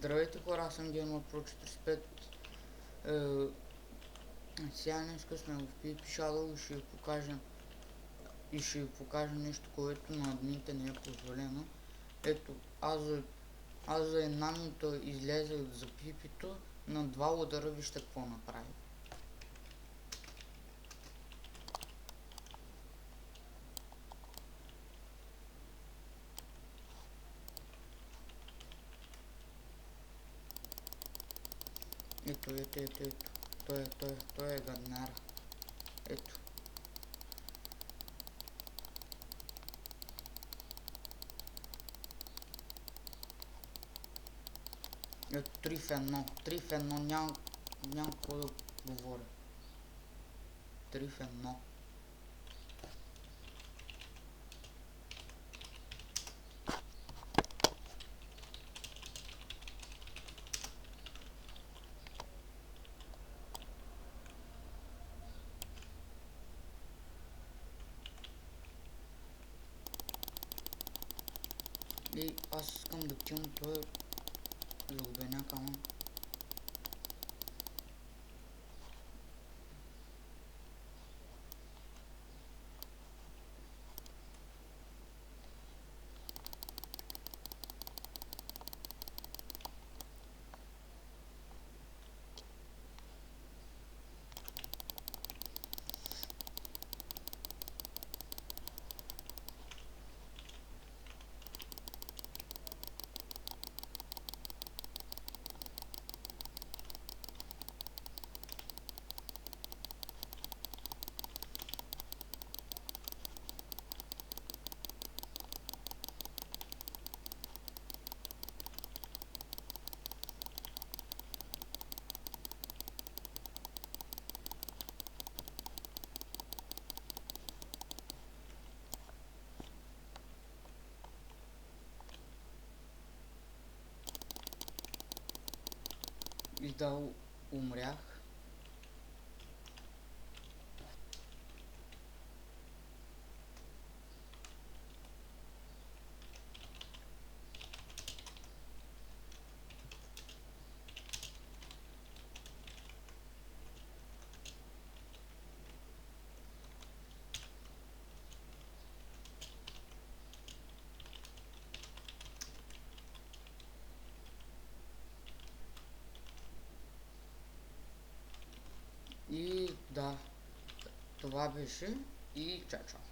Здравейте хора, аз съм Gamer Pro 45. Сега днеска сме в PvP Shadow и ще ви покажа нещо, което на админите не е позволено. Ето, аз за една минута излезах за PvP-то, на 2 удара вижте какво направи. Ето. Той е гаднара. Ето. Ето 3 в 1, няма какво да говоря. 3 в 1. И аз искам да килна той залубеняк, ама. И да, умрях. И да, това беше и чао.